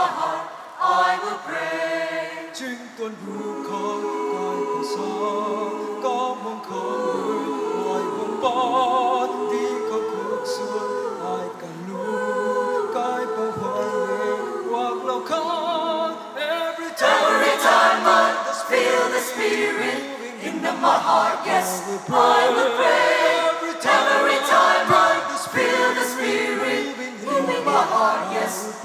my heart I will pray. Chính tuân hữu con cài bằng gió, có mong không người ngoài vùng bó đi có cuộc xuân ai càng lưu cái bao hoài nghề hoặc lâu khó. Every time I feel the Spirit in my heart, yes, I will pray. Every time I feel the Spirit in my heart, yes,